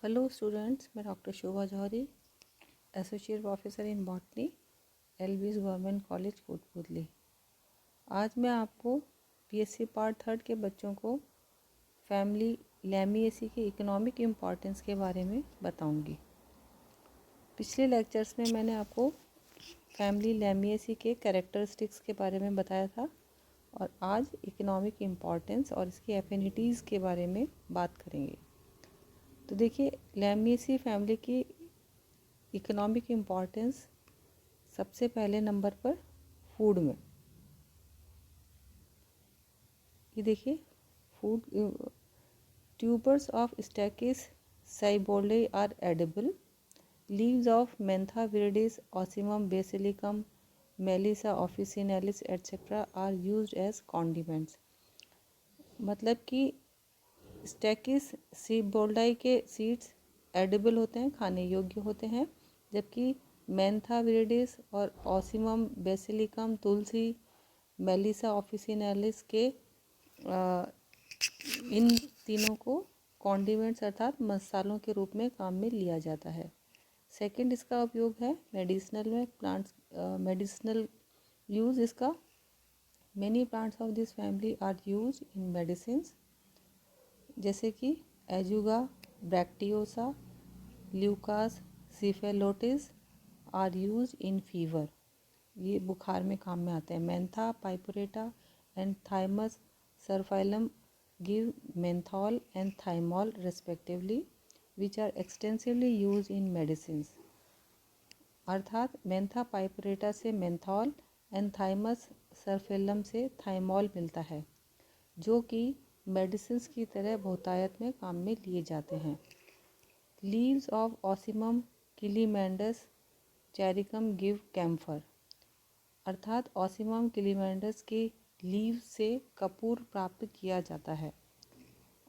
Hello students, मैं doctor Shobha Johri, associate professor in botany, LBS government college Kotputli. आज मैं आपको बीएससी पार्ट थर्ड के बच्चों को फैमिली लैमिएसी की इकोनॉमिक इम्पॉर्टेंस के बारे में बताऊंगी। पिछले लेक्चर्स में मैंने आपको फैमिली लैमिएसी के कैरेक्टरिस्टिक्स के बारे में बताया था और आज इकोनॉमिक इम्पॉर्टेंस और इसकी एफिनिटीज़ के बारे में बात करेंगे। तो देखिए, लैमिएसी फैमिली की इकोनॉमिक इम्पॉर्टेंस सबसे पहले नंबर पर फूड में। ये देखिए, food tubers of Stachys sieboldii are edible, leaves of Mentha viridis, Ocimum basilicum, Melissa officinalis etcetera are used as condiments. मतलब कि स्टैकिस साइबोल्डाई के सीड्स एडिबल होते हैं, खाने योग्य होते हैं, जबकि मेंथा विरिडिस और ऑसिमम बेसिलिकम, तुलसी, मेलिसा ऑफिसिनालिस के इन तीनों को कॉन्डिमेंट्स अर्थात मसालों के रूप में काम में लिया जाता है। सेकंड, इसका उपयोग है मेडिसिनल में, प्लांट्स मेडिसिनल यूज़ इसका। Many plants of this family are use in medicines, जैसे कि Ajuga, bracteosa, Leucas, cephalotes are use in fever. ये बुखार में काम में आते हैं। Mentha piperita and Thymus serpyllum give menthol and thymol respectively, which are extensively use in medicines. अर्थात मेंथा पाइपरेटा से मेंथॉल एंड थाइमस सर्फेलम से थाइमॉल मिलता है, जो कि मेडिसिन्स की तरह बहुतायत में काम में लिए जाते हैं। Leaves of Ocimum kilimandscharicum give camphor. अर्थात ऑसिमम किलीमैंडस के लीव से कपूर प्राप्त किया जाता है।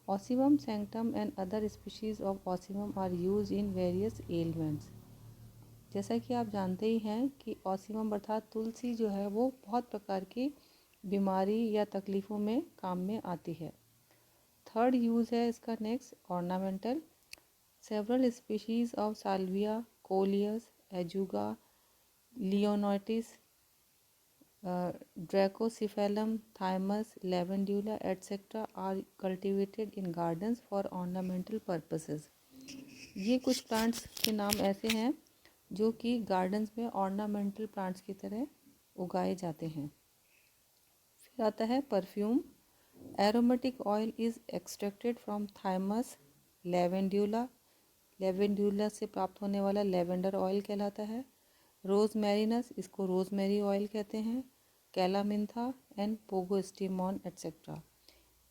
Ocimum sanctum and other species of Ocimum are use in various ailments. जैसा कि आप जानते ही हैं कि ऑसिमम अर्थात तुलसी जो है वो बहुत प्रकार की बीमारी या तकलीफ़ों में काम में आती है। थर्ड यूज़ है इसका next ornamental. Several species of Salvia, Coleus, Ajuga, Leonotis, Dracocephalum, Thymus, Lavandula etcetera are cultivated in gardens for ornamental purposes. ये कुछ प्लांट्स के नाम ऐसे हैं जो कि गार्डन्स में ऑर्नामेंटल प्लांट्स की तरह उगाए जाते हैं। फिर आता है perfume. Aromatic oil is extracted from Thymus Lavandula. Lavandula से प्राप्त होने वाला लेवेंडर ऑयल कहलाता है। रोजमेरिनस, इसको रोजमेरी ऑयल कहते हैं। कैलामिंथा एंड पोगोस्टिमॉन एटसेट्रा,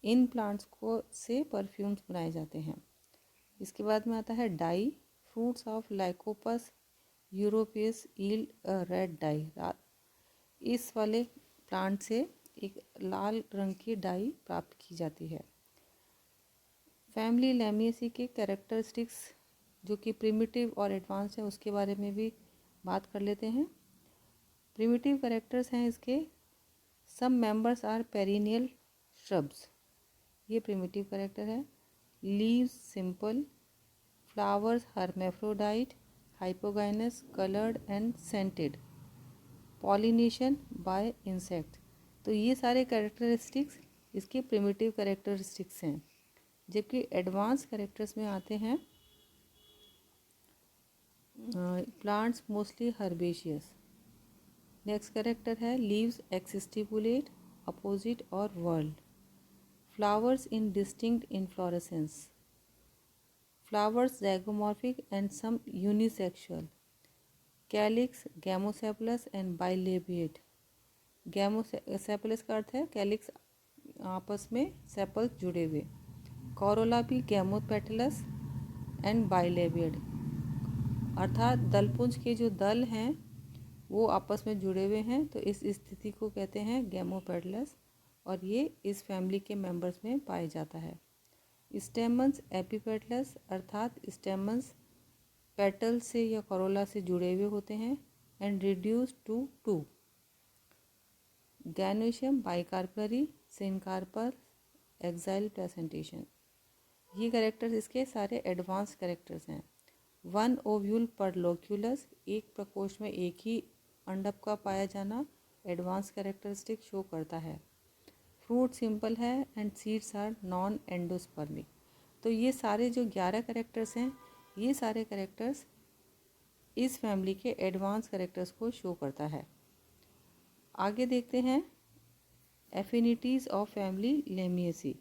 इन प्लांट्स को से परफ्यूम्स बनाए जाते हैं। इसके बाद में आता है dye. Fruits of Lycopus europaeus yield red dye. इस वाले प्लांट से एक लाल रंग की डाई प्राप्त की जाती है। फैमिली लैमिएसी के कैरेक्टरिस्टिक्स जो कि प्रिमिटिव और एडवांस है उसके बारे में भी बात कर लेते हैं। प्रिमिटिव कैरेक्टर्स हैं इसके, some members are perennial shrubs, ये प्रिमिटिव कैरेक्टर है। Leaves simple, flowers hermaphrodite, hypogynous, coloured and scented, pollination by insect. तो ये सारे कैरेक्टरिस्टिक्स इसके प्रिमिटिव कैरेक्टरिस्टिक्स हैं। जबकि एडवांस कैरेक्टर्स में आते हैं plants mostly herbaceous. Next character है लीव्स एक्सिस्टिपुलेट, अपोजिट और whorled. Flowers in distinct inflorescence, flowers zygomorphic and some unisexual. Calyx gamosepalous and bilabiate. Gamosepalous का अर्थ है कैलिक्स आपस में सेपल्स जुड़े हुए। कोरोला भी गैमोपेटलस एंड बाइलेबिएट, अर्थात दलपुंज के जो दल हैं वो आपस में जुड़े हुए हैं, तो इस स्थिति को कहते हैं गैमोपेटलस और ये इस फैमिली के मेंबर्स में पाया जाता है। स्टेमन्स एपिपेटलस, अर्थात स्टेमन्स पेटल से या कोरोला से जुड़े हुए होते हैं। And reduce to two. Gynoecium bicarpellary, syncarpous, axile placentation. ये कैरेक्टर्स इसके सारे एडवांस कैरेक्टर्स हैं। वन ओव्यूल पर लोक्यूलस, एक प्रकोष्ठ में एक ही अंडक का पाया जाना एडवांस कैरेक्टरिस्टिक शो करता है। फ्रूट सिंपल है and seeds are non endospermic. तो ये सारे जो 11 कैरेक्टर्स हैं, ये सारे कैरेक्टर्स इस फैमिली के एडवांस कैरेक्टर्स को शो करता है। आगे देखते हैं affinities of family Lamiaceae.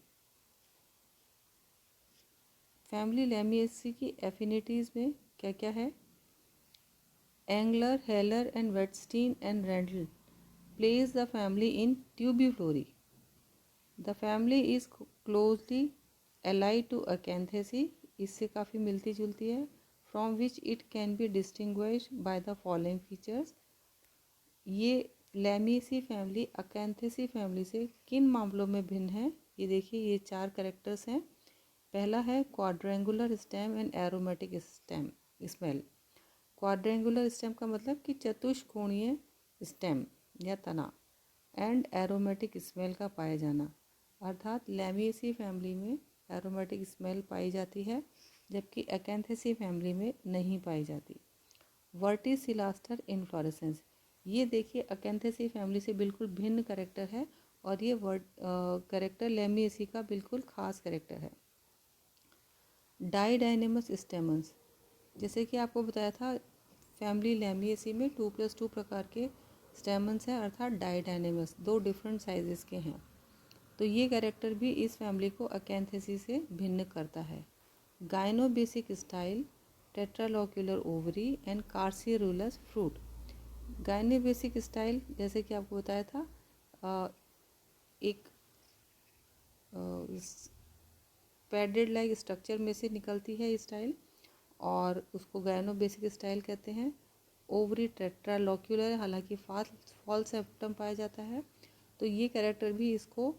Family Lamiaceae की एफिनिटीज़ में क्या क्या है? Engler, Heller and Wettstein and Rendle place the family in Tubiflorae. The family is closely allied to Acanthaceae, इससे काफ़ी मिलती जुलती है। From which it can be distinguished by the following features. ये लेमिएसी फैमिली अकेंथेसी फैमिली से किन मामलों में भिन्न है? ये देखिए, ये 4 कैरेक्टर्स हैं। पहला है quadrangular stem and aromatic stem smell. Quadrangular stem का मतलब कि चतुष्कोणीय स्टेम या तना, एंड एरोमेटिक स्मेल का पाया जाना, अर्थात लेमिएसी फैमिली में एरोमेटिक स्मेल पाई जाती है जबकि अकेंथेसी फैमिली में नहीं पाई जाती। वर्टिसिलास्टर इन्फ्लोरेसेंस, ये देखिए अकेंथेसी फैमिली से बिल्कुल भिन्न करेक्टर है और ये करेक्टर लेमिएसी का बिल्कुल खास करेक्टर है। डाइडाइनेमस स्टेमन्स, जैसे कि आपको बताया था फैमिली लेमिएसी में 2+2 प्रकार के स्टेमन्स हैं, अर्थात डाइडाइनेमस, 2 डिफरेंट साइजेस के हैं। तो ये कैरेक्टर भी इस फैमिली को अकेंथेसी से भिन्न करता है। Gynobasic style, tetralocular ovary and carcerulus fruit. Gynobasic style जैसे कि आपको बताया था एक पैडेड लाइक स्ट्रक्चर में से निकलती है स्टाइल और उसको गाइनोबेसिक स्टाइल कहते हैं। ओवरी टेट्रालोक्यूलर, हालांकि फॉल सेप्टम पाया जाता है। तो ये कैरेक्टर भी इसको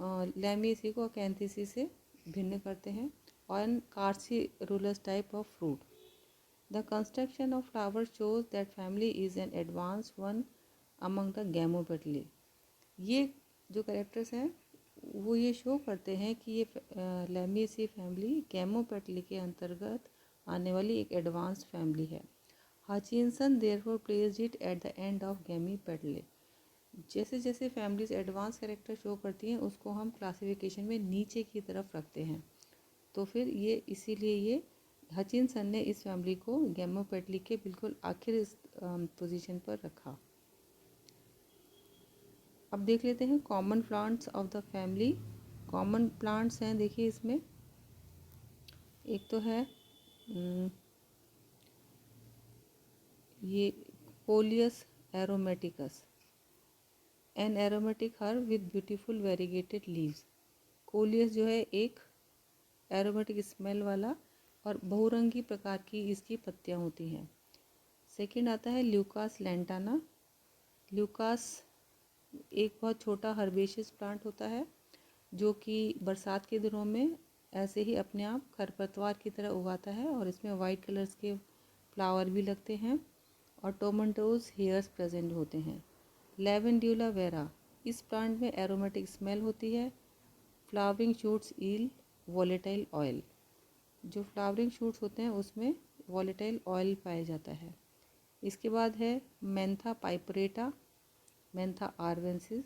लेमिएसी को अकेंथेसी से भिन्न करते हैं। और carcerulus type of fruit. The construction of flower shows that family is an advance one among the Gamopetalae. ये जो कैरेक्टर्स हैं वो ये शो करते हैं कि ये लेमिएसी फैमिली गैमोपेटली के अंतर्गत आने वाली एक एडवांस फैमिली है। Hutchinson therefore placed it at the end of Gamopetalae. जैसे जैसे फैमिलीज एडवांस कैरेक्टर शो करती हैं उसको हम क्लासिफिकेशन में नीचे की तरफ रखते हैं। तो फिर ये इसीलिए ये हचिंसन ने इस फैमिली को गैमोपेटली के बिल्कुल आखिर पोजीशन पर रखा। अब देख लेते हैं common plants of the family. Common plants हैं, देखिए इसमें एक तो है ये Coleus aromaticus, an aromatic herb with beautiful variegated leaves. Coleus जो है एक एरोमेटिक स्मेल वाला और बहुरंगी प्रकार की इसकी पत्तियां होती हैं। सेकंड आता है ल्यूकास लैंटाना। ल्यूकास एक बहुत छोटा हर्बेशियस प्लांट होता है जो कि बरसात के दिनों में ऐसे ही अपने आप खरपतवार की तरह उगाता है और इसमें वाइट कलर्स के फ्लावर भी लगते हैं और टोमेटोज हेयर्स प्रेजेंट होते हैं। लेवेंड्यूला वेरा, इस प्लांट में एरोमेटिक स्मेल होती है। फ्लावरिंग शूट्स ईल वॉलेटाइल ऑयल, जो फ्लावरिंग शूट्स होते हैं उसमें वॉलेटाइल ऑयल पाया जाता है। इसके बाद है मेंथा पाइपरेटा, मेंथा आर्वेंसिस,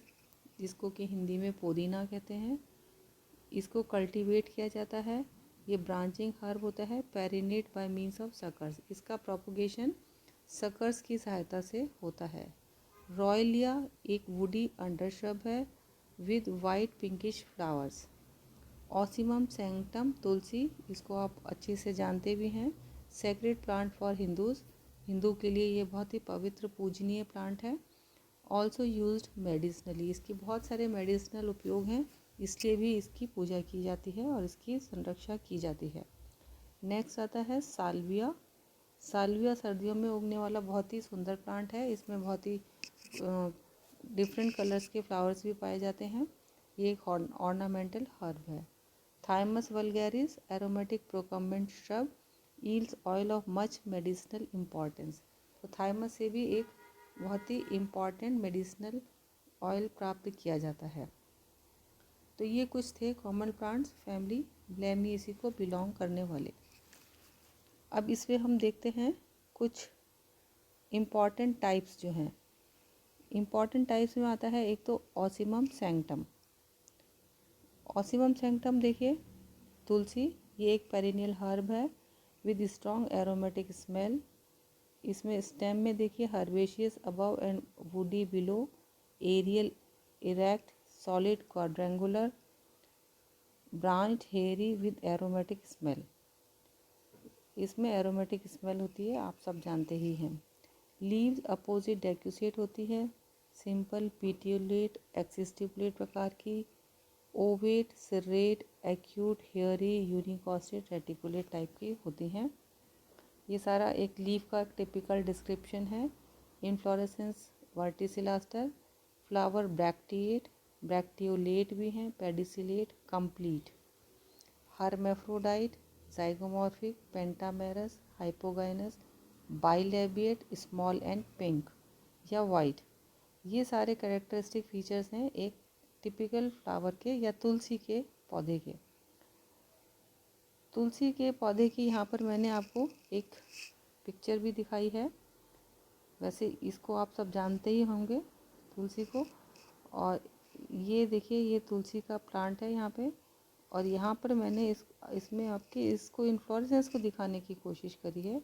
जिसको कि हिंदी में पुदीना कहते हैं। इसको कल्टीवेट किया जाता है। ये ब्रांचिंग हर्ब होता है, पेरिनेट बाय मीन्स ऑफ सकर्स। इसका प्रोपोगेशन सकर्स की सहायता से होता है। रॉयलिया एक वुडी अंडरश्रब है with white pinkish flowers. Ocimum sanctum tulsi, इसको आप अच्छे से जानते भी हैं, sacred plant for Hindus, Hindu के लिए ये बहुत ही पवित्र पूजनीय प्लांट है। ऑल्सो यूज्ड मेडिसिनली, इसके बहुत सारे मेडिसिनल उपयोग हैं, इसलिए भी इसकी पूजा की जाती है और इसकी संरक्षा की जाती है। नेक्स्ट आता है साल्विया। साल्विया सर्दियों में उगने वाला बहुत ही सुंदर प्लांट है। इसमें बहुत ही डिफरेंट कलर्स के फ्लावर्स भी पाए जाते हैं। ये एक ऑर्नामेंटल हर्ब है। Thymus vulgaris aromatic procumbent shrub, yields oil of much medicinal importance. तो थाइमस से भी एक बहुत ही इम्पॉर्टेंट मेडिसिनल ऑयल प्राप्त किया जाता है। तो ये कुछ थे कॉमन प्लांट्स फैमिली लैमिएसी को बिलोंग करने वाले। अब इसमें हम देखते हैं कुछ इम्पॉर्टेंट टाइप्स जो हैं। इम्पॉर्टेंट टाइप्स में आता है एक तो ऑसिमम सैंक्टम। ऑसिमम सैंक्टम देखिए, तुलसी ये एक पेरिनियल हर्ब है विद स्ट्रॉन्ग एरोमेटिक स्मेल। इसमें स्टेम में देखिए herbaceous above and woody below, aerial erect solid quadrangular, branch hairy with aromatic smell. इसमें एरोमेटिक स्मेल होती है, आप सब जानते ही हैं। लीव्स अपोजिट डेक्यूसेट होती है, सिंपल पीटियोलेट एक्सिस्टिपुलेट प्रकार की, ovate serrate acute hairy unicostate reticulate type की होती हैं। ये सारा एक लीफ का टिपिकल डिस्क्रिप्शन है। Inflorescence verticillaster, flower bracteate, bracteolate भी हैं, pedicellate, complete, hermaphrodite, zygomorphic, pentamerous, hypogynous, bilabiate, small and pink या वाइट। ये सारे कैरेक्टरिस्टिक फीचर्स हैं एक टिपिकल फ्लावर के या तुलसी के पौधे के। तुलसी के पौधे की यहाँ पर मैंने आपको एक पिक्चर भी दिखाई है। वैसे इसको आप सब जानते ही होंगे तुलसी को। और ये देखिए, ये तुलसी का प्लांट है यहाँ पे। और यहाँ पर मैंने इसमें आपके इसको इन्फ्लोरेसेंस को दिखाने की कोशिश करी है।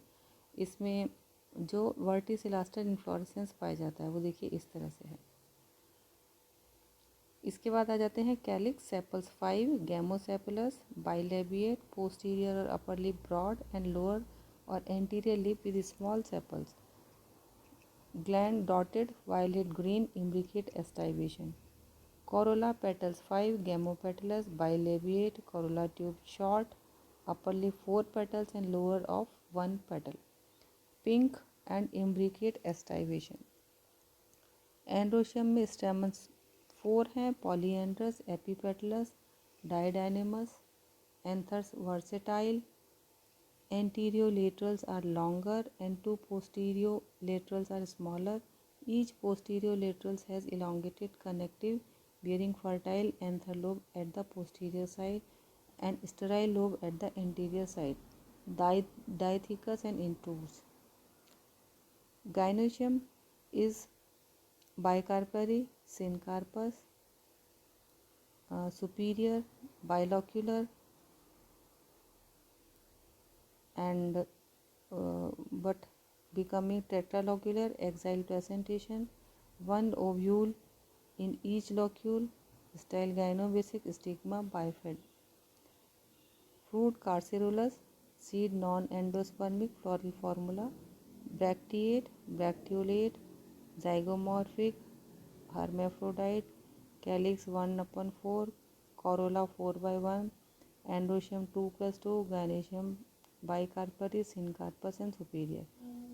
इसमें जो वर्टिसिलास्टर इन्फ्लोरेसेंस पाया जाता है वो देखिए इस तरह से है। इसके बाद आ जाते हैं calyx, sepals 5, gamosepalous, bilabiate, posterior और upper lip broad and lower और anterior lip with small sepals, gland dotted violet green imbricate aestivation. Corolla petals 5, Gamopetalous, bilabiate, corolla tube short, upper lip 4 petals and lower of 1 petal, pink and imbricate estivation. Androecium में stamens 4 हैं, polyandrous, epipetalous, diadynamous, anthers versatile, anterolaterals are longer and 2 posterolaterals are smaller. Each posterolaterals has elongated connective bearing fertile anther lobe at the posterior side and sterile lobe at the anterior side, diathecous and intruse. Gynoecium is bicarpary, syncarpous, superior, bilocular and but becoming tetralocular, axile presentation, one ovule in each locule, style gynobasic, stigma bifid. Fruit carcerolus, seed non-endospermic, floral formula, bracteate, bracteolate, zygomorphic, hermaphrodite, calyx 1/4, corolla 4/1, androecium 2+2, gynoecium bicarpary, syncarpous and superior,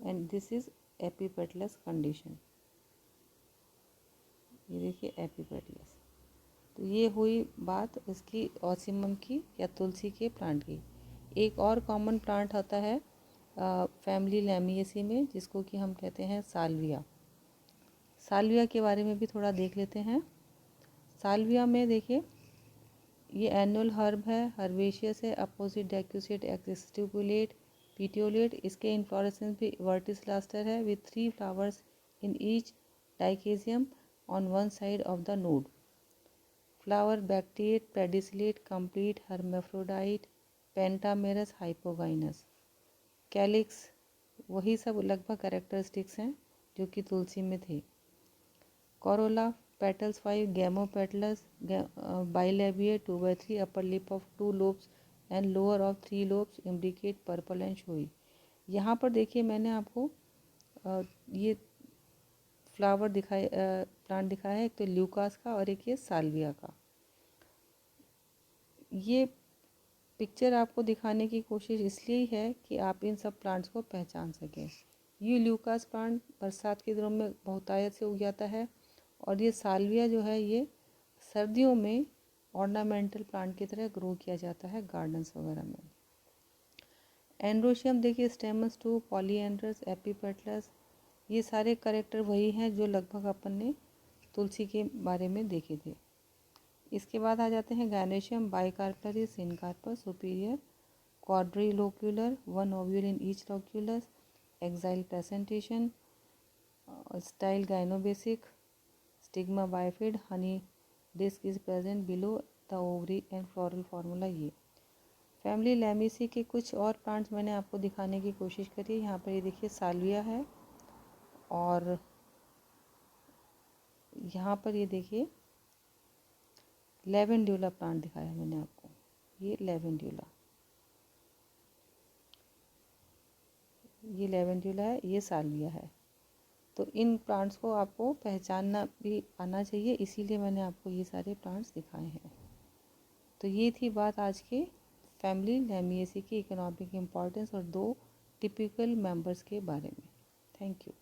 and this is epipetalous condition. ये देखिए epipetalous. तो ये हुई बात इसकी Ocimum की या तुलसी के प्लांट की। एक और कॉमन प्लांट होता है फैमिली लैमिएसी में, जिसको कि हम कहते हैं साल्विया। साल्विया के बारे में भी थोड़ा देख लेते हैं। साल्विया में देखिए, ये एनुअल हर्ब है, हर्बेशियस है, अपोजिट डेक्यूसेट एक्सिस्टिपुलेट पीटियोलेट। इसके इन्फ्लोरेसेंस भी वर्टिसिलास्टर है with 3 flowers in each dichasium on one side of the node. Flower bracteate, pedicellate, complete, hermaphrodite, pentamerous, hypogynous. Calyx वही सब लगभग कैरेक्टरिस्टिक्स हैं जो कि तुलसी में थे। Corolla petals 5, gamopetalous, bilabiate 2/3, upper lip of 2 lobes and lower of 3 lobes, imbricate purple and showy. यहाँ पर देखिए मैंने आपको ये फ्लावर दिखाए प्लांट दिखाया है, एक तो ल्यूकास का और एक ये साल्विया का। ये पिक्चर आपको दिखाने की कोशिश इसलिए है कि आप इन सब प्लांट्स को पहचान सकें। ये ल्यूकास प्लांट बरसात के दिनों में बहुतायत से उग जाता है और ये साल्विया जो है ये सर्दियों में ऑर्नामेंटल प्लांट की तरह ग्रो किया जाता है गार्डन्स वगैरह में। एंड्रोशियम देखिए, स्टेमस 2, पॉलीएंड्रस, एपिपेटलस, ये सारे कैरेक्टर वही हैं जो लगभग अपन ने तुलसी के बारे में देखे थे। इसके बाद आ जाते हैं gynoecium bicarpellary, syncarpous superior, quadrilocular, one ovule in each loculus, axile placentation, style gynobasic, stigma bifid, honey disc is present below the ovary and floral formula. ये फैमिली लैमिसी के कुछ और प्लांट्स मैंने आपको दिखाने की कोशिश करी है। यहाँ पर ये देखिए साल्विया है, और यहाँ पर ये देखिए लेवेंड्यूला प्लांट दिखाया मैंने आपको, ये लेवेंड्यूला, ये लेवेंड्यूला है, ये साल्विया है। तो इन प्लांट्स को आपको पहचानना भी आना चाहिए, इसीलिए मैंने आपको ये सारे प्लांट्स दिखाए हैं। तो ये थी बात आज के फैमिली लैमिएसी की इकोनॉमिक इम्पॉर्टेंस और 2 टिपिकल मेंबर्स के बारे में। Thank you.